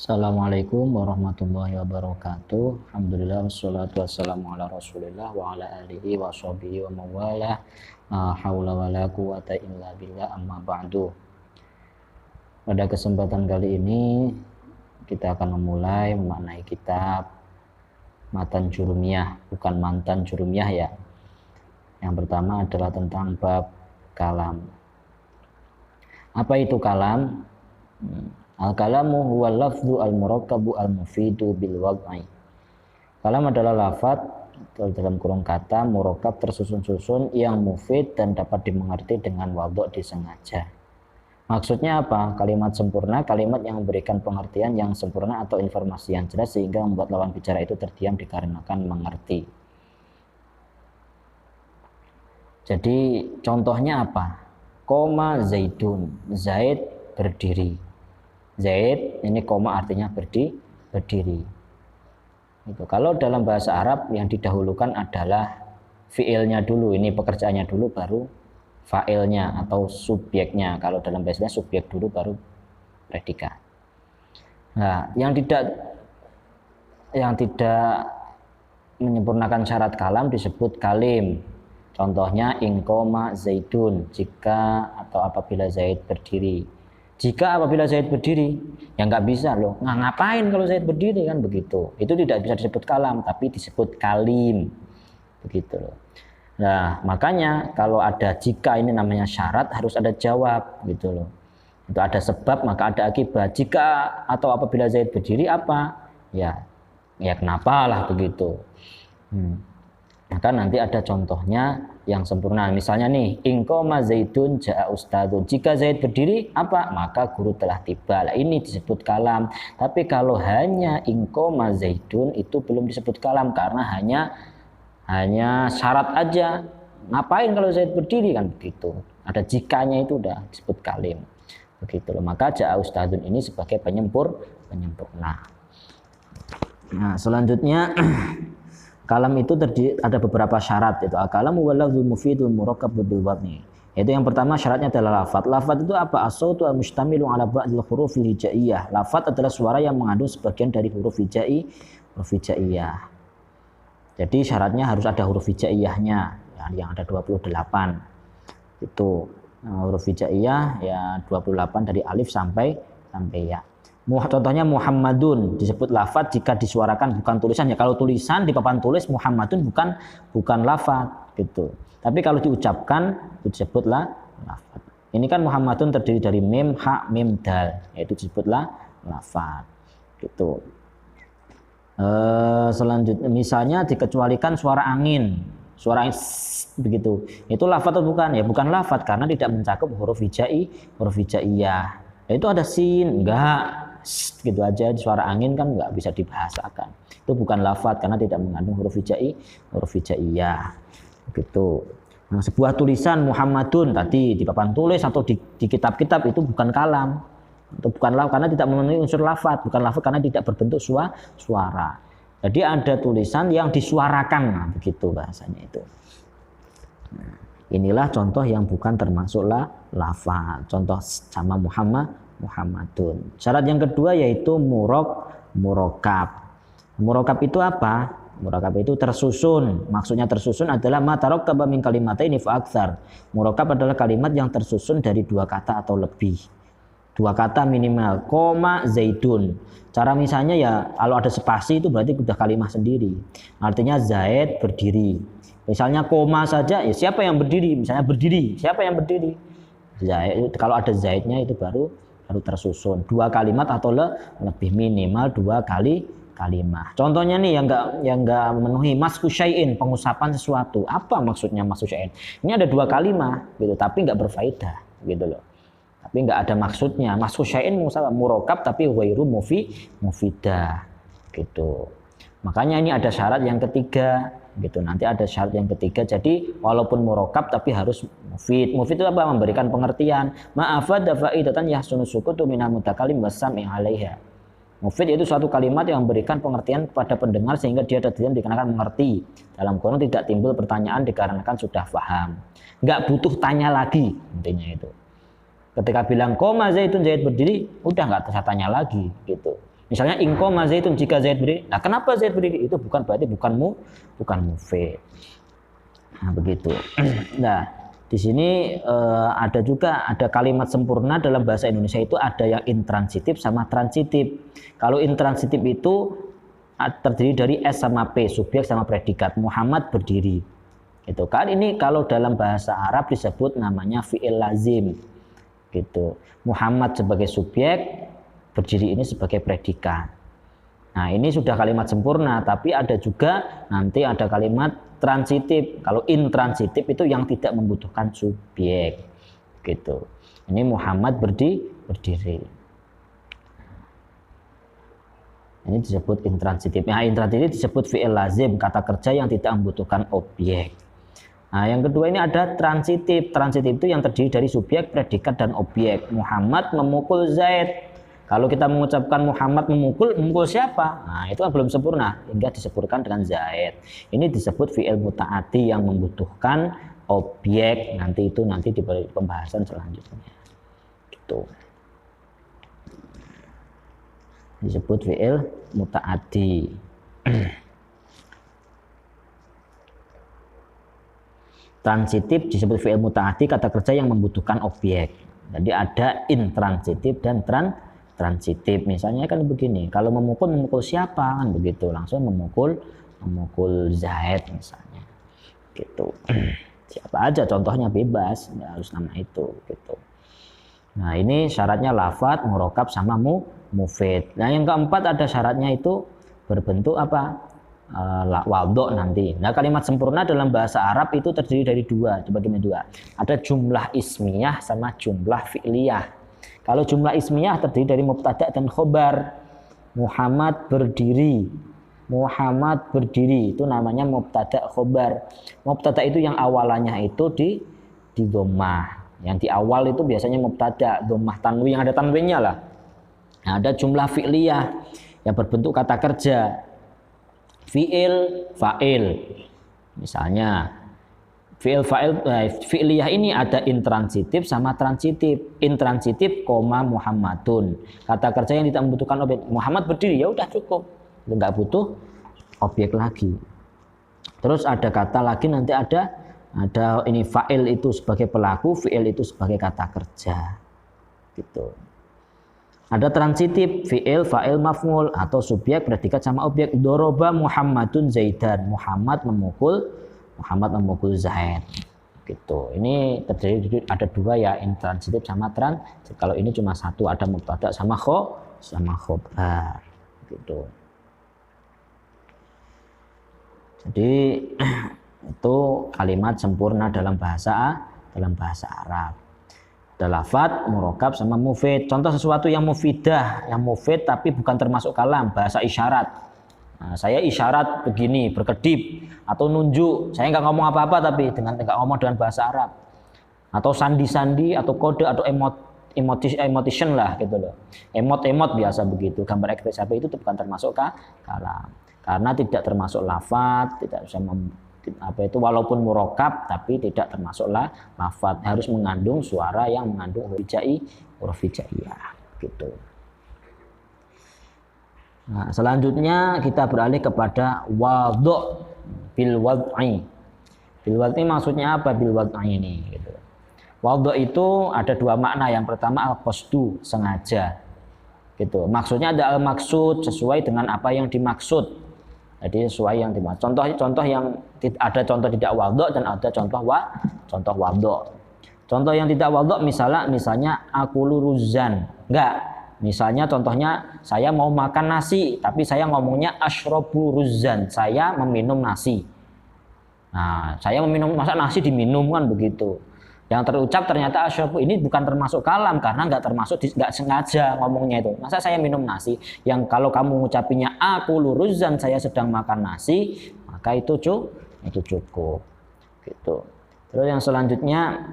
Assalamualaikum warahmatullahi wabarakatuh. Alhamdulillah wassalatu wassalamu ala Rasulillah wa ala alihi wa sahbihi wa mawalah. La haula wala quwata illa billah, amma ba'du. Pada kesempatan kali ini kita akan memulai memaknai kitab Matan Jurumiyah, bukan Mantan Jurumiyah ya. Yang pertama adalah tentang bab kalam. Apa itu kalam? Al-kalamu huwa lafzu al-murakkabu al-mufidu bil wad'i. Kalam adalah lafaz dalam kurung kata murakkab tersusun-susun yang mufid dan dapat dimengerti dengan wadhu' disengaja. Maksudnya apa? Kalimat sempurna, kalimat yang memberikan pengertian yang sempurna atau informasi yang jelas sehingga membuat lawan bicara itu terdiam dikarenakan mengerti. Jadi contohnya apa? Koma Zaidun, Zaid berdiri. Zaid ini koma artinya berdiri. Itu. Kalau dalam bahasa Arab yang didahulukan adalah fiilnya dulu, ini pekerjaannya dulu baru fa'ilnya atau subjeknya. Kalau dalam bahasa subjek dulu baru predikat. Nah, yang tidak menyempurnakan syarat kalam disebut kalim. Contohnya in koma Zaidun, jika atau apabila Zaid berdiri. Jika apabila Zaid berdiri, ya nggak bisa loh. Ngapain kalau Zaid berdiri kan begitu. Itu tidak bisa disebut kalam, tapi disebut kalim. Begitu loh. Nah, makanya kalau ada jika ini namanya syarat harus ada jawab gitu loh. Itu ada sebab maka ada akibat. Jika atau apabila Zaid berdiri apa? Ya kenapa lah begitu. Maka nanti ada contohnya yang sempurna. Misalnya nih, in qoma Zaidun ja'a ustadzun. Jika Zaid berdiri, apa? Maka guru telah tiba. Lah ini disebut kalam. Tapi kalau hanya in qoma Zaidun itu belum disebut kalam karena hanya syarat aja. Ngapain kalau Zaid berdiri kan begitu. Ada jikanya itu udah disebut kalim. Begitu loh. Maka ja'a ustadzun ini sebagai penyempurna. Nah, selanjutnya kalam itu ada beberapa syarat itu. Al-kalam huwa lafzul mufidul murakkab bil wad'i. Itu yang pertama syaratnya adalah lafaz. Lafaz itu apa? As-sautu al-mustamilu ala ba'dil hurufil hijaiyah. Lafaz adalah suara yang mengandung sebagian dari huruf hijaiyah. Jadi syaratnya harus ada huruf hijaiyahnya yang ada 28. Itu huruf hijaiyah ya 28 dari alif sampai ya. Contohnya Muhammadun disebut lafaz jika disuarakan bukan tulisan ya. Kalau tulisan di papan tulis Muhammadun bukan lafaz gitu. Tapi kalau diucapkan itu disebutlah lafaz. Ini kan Muhammadun terdiri dari mim, ha, mim, dal. Yaitu disebutlah lafaz. Gitu. Selanjutnya misalnya dikecualikan suara angin begitu. Itu lafaz atau bukan? Ya bukan lafaz karena tidak mencakup huruf hijaiyah. Itu ada sin, enggak. Gitu aja suara angin kan nggak bisa dibahasakan. Itu bukan lafaz karena tidak mengandung huruf hijaiyah. Begitu. Nah, sebuah tulisan Muhammadun tadi di papan tulis atau di kitab-kitab itu bukan kalam. Itu bukan lafaz karena tidak memenuhi unsur lafaz, bukan lafaz karena tidak berbentuk suara. Jadi ada tulisan yang disuarakan, nah, begitu bahasanya itu. Nah, inilah contoh yang bukan termasuklah lafaz. Contoh sama Muhammadun. Syarat yang kedua yaitu murakkab. Murakkab itu apa? Murakkab itu tersusun. Maksudnya tersusun adalah ma tarakkaba min kalimataini fa aktsar. Murakkab adalah kalimat yang tersusun dari dua kata atau lebih. Dua kata minimal. Koma Zaidun. Cara misalnya ya kalau ada spasi itu berarti sudah kalimat sendiri. Artinya Zaid berdiri. Misalnya koma saja ya siapa yang berdiri? Misalnya berdiri. Siapa yang berdiri? Zaid. Kalau ada Zaidnya itu baru tersusun dua kalimat atau lebih minimal dua kalimat. Contohnya nih yang enggak memenuhi masku syai'in, pengusapan sesuatu. Apa maksudnya masku syai'in? Ini ada dua kalimat gitu tapi enggak berfaedah gitu loh. Tapi enggak ada maksudnya. Masku syai'in murakkab tapi ghairu mufidah gitu. Makanya ini ada syarat yang ketiga gitu. Nanti ada syarat yang ketiga. Jadi walaupun murakkab tapi harus mufid. Mufid itu apa? Memberikan pengertian. Ma'afada faidatan yahsunu sukutu minal mutakallim wasami 'alaiha. Mufid itu suatu kalimat yang memberikan pengertian kepada pendengar sehingga dia terdiam dikarenakan mengerti. Dalam kurung tidak timbul pertanyaan dikarenakan sudah paham. Enggak butuh tanya lagi intinya itu. Ketika bilang koma Zaidun, Zaid berdiri, udah nggak usah tanya lagi gitu. Misalnya ingkoma Zaidun, jika Zaid berdiri. Nah, kenapa Zaid berdiri? Itu bukan berarti bukan mufid. Nah, begitu. Nah, di sini ada juga ada kalimat sempurna dalam bahasa Indonesia itu ada yang intransitif sama transitif. Kalau intransitif itu terdiri dari S sama P, subjek sama predikat. Muhammad berdiri. Itu kan ini kalau dalam bahasa Arab disebut namanya fi'il lazim. Gitu. Muhammad sebagai subjek, berdiri ini sebagai predikat. Nah, ini sudah kalimat sempurna, tapi ada juga nanti ada kalimat transitif. Kalau intransitif itu yang tidak membutuhkan subjek. Gitu. Ini Muhammad berdiri. Ini disebut intransitif. Nah, intransitif disebut fi'il lazim, kata kerja yang tidak membutuhkan objek. Nah, yang kedua ini ada transitif. Transitif itu yang terdiri dari subjek, predikat, dan objek. Muhammad memukul Zaid. Kalau kita mengucapkan Muhammad memukul siapa? Nah, itu kan belum sempurna hingga disebutkan dengan Zaid. Ini disebut fi'il muta'addi yang membutuhkan objek. Nanti di pembahasan selanjutnya. Gitu. Disebut fi'il muta'addi. Transitif disebut fi'il muta'addi, kata kerja yang membutuhkan objek. Jadi ada intransitif dan transitif. Misalnya kan begini, kalau memukul siapa kan begitu, langsung memukul Zaid misalnya. Gitu. Siapa aja contohnya bebas, nggak harus nama itu gitu. Nah, ini syaratnya lafadz, murokab sama mufid. Nah, yang keempat ada syaratnya itu berbentuk apa? Wadho nanti. Nah, kalimat sempurna dalam bahasa Arab itu terdiri dari dibagi dua. Ada jumlah ismiyah sama jumlah fi'liyah. Kalau jumlah ismiyah terdiri dari mubtada dan khobar. Muhammad berdiri itu namanya mubtada khobar. Mubtada itu yang awalannya itu di dhammah. Yang di awal itu biasanya mubtada, dhammah tanwin, yang ada tanwinnya lah. Nah, ada jumlah fi'liyah yang berbentuk kata kerja. Fi'il, fa'il. Misalnya fi'il, fa'il, fi'liyah ini ada intransitif sama transitif. Intransitif, Muhammadun. Kata kerja yang tidak membutuhkan objek. Muhammad berdiri, ya udah cukup. Enggak butuh objek lagi. Terus ada kata lagi nanti ada ini fa'il itu sebagai pelaku, fi'il itu sebagai kata kerja. Gitu. Ada transitif, fi'il, fa'il, maf'ul atau subjek, predikat sama objek. Doroba Muhammadun Zaidan. Muhammad memukul Zaid. Gitu. Ini terdiri ada dua ya, intransitif sama transitif. Kalau ini cuma satu, ada mubtada sama khobar. Gitu. Jadi itu kalimat sempurna dalam bahasa Arab. Ada lafadz, murokab sama mufid. Contoh sesuatu yang mufidah, yang mufid tapi bukan termasuk kalam, bahasa isyarat. Nah, saya isyarat begini, berkedip atau nunjuk. Saya nggak ngomong apa-apa tapi nggak ngomong dengan bahasa Arab. Atau sandi-sandi atau kode atau emotion lah gitu loh. Emot biasa begitu. Gambar ekspresi itu bukan termasuk kalam. Karena tidak termasuk lafadz, tidak bisa walaupun murokab tapi tidak termasuklah lafadz, harus mengandung suara yang mengandung huruf hijaiyah gitu. Nah, selanjutnya kita beralih kepada wadho bil wad'i. Bil wad'i maksudnya apa bil wad'i ini gitu. Wadho itu ada dua makna. Yang pertama al-qasdu, sengaja. Gitu. Maksudnya ada al-maksud, sesuai dengan apa yang dimaksud. Jadi sesuai yang dimaksud. Contoh yang ada contoh tidak wadho dan ada contoh wadho. Contoh yang tidak wadho misalnya akulu ruzan. Enggak. Misalnya contohnya saya mau makan nasi tapi saya ngomongnya asyrobu ruzan. Saya meminum nasi. Nah, saya meminum, masa nasi diminum kan begitu. Yang terucap ternyata asyrobu ini bukan termasuk kalam karena nggak sengaja ngomongnya itu. Masa saya minum nasi? Yang kalau kamu ngucapinya akulu ruzan, saya sedang makan nasi, maka itu cukup. Gitu. Terus yang selanjutnya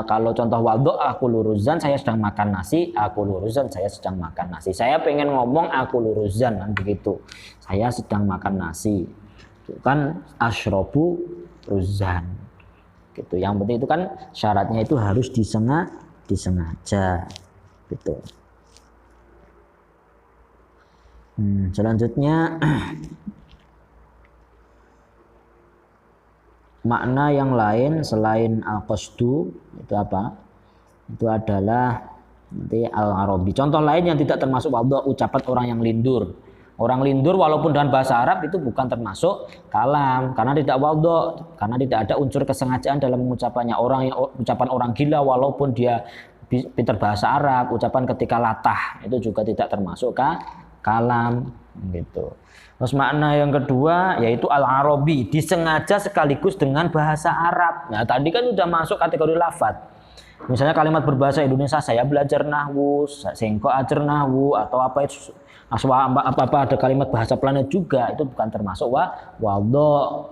kalau contoh wadho aku luruzan, saya sedang makan nasi, aku luruzan, saya sedang makan nasi. Saya pengen ngomong aku luruzan kan begitu. Saya sedang makan nasi. Itu kan asyrobu ruzan. Gitu. Yang penting itu kan syaratnya itu harus disengaja. Gitu. Selanjutnya makna yang lain selain al-qasdu itu apa? Itu adalah nanti al-arabi. Contoh lain yang tidak termasuk wadhu, ucapan orang yang lindur. Orang lindur walaupun dengan bahasa Arab itu bukan termasuk kalam karena tidak wadhu, karena tidak ada unsur kesengajaan dalam mengucapannya. Ucapan orang gila walaupun dia pintar bahasa Arab, ucapan ketika latah itu juga tidak termasuk kalam gitu. Terus makna yang kedua yaitu al-arabi, disengaja sekaligus dengan bahasa Arab. Nah, tadi kan sudah masuk kategori lafadz. Misalnya kalimat berbahasa Indonesia, saya belajar nahwu, sengko ajar nahwu, atau apa itu apa ada kalimat bahasa planet juga, itu bukan termasuk wadhu.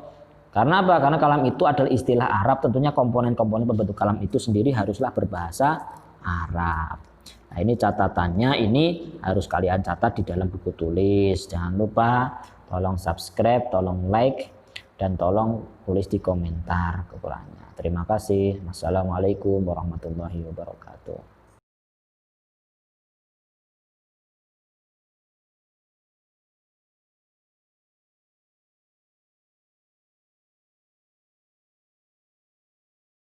Karena apa? Karena kalam itu adalah istilah Arab, tentunya komponen-komponen pembentuk kalam itu sendiri haruslah berbahasa Arab. Nah, ini catatannya, ini harus kalian catat di dalam buku tulis. Jangan lupa tolong subscribe, tolong like, dan tolong tulis di komentar kekurangannya. Terima kasih. Wassalamualaikum warahmatullahi wabarakatuh.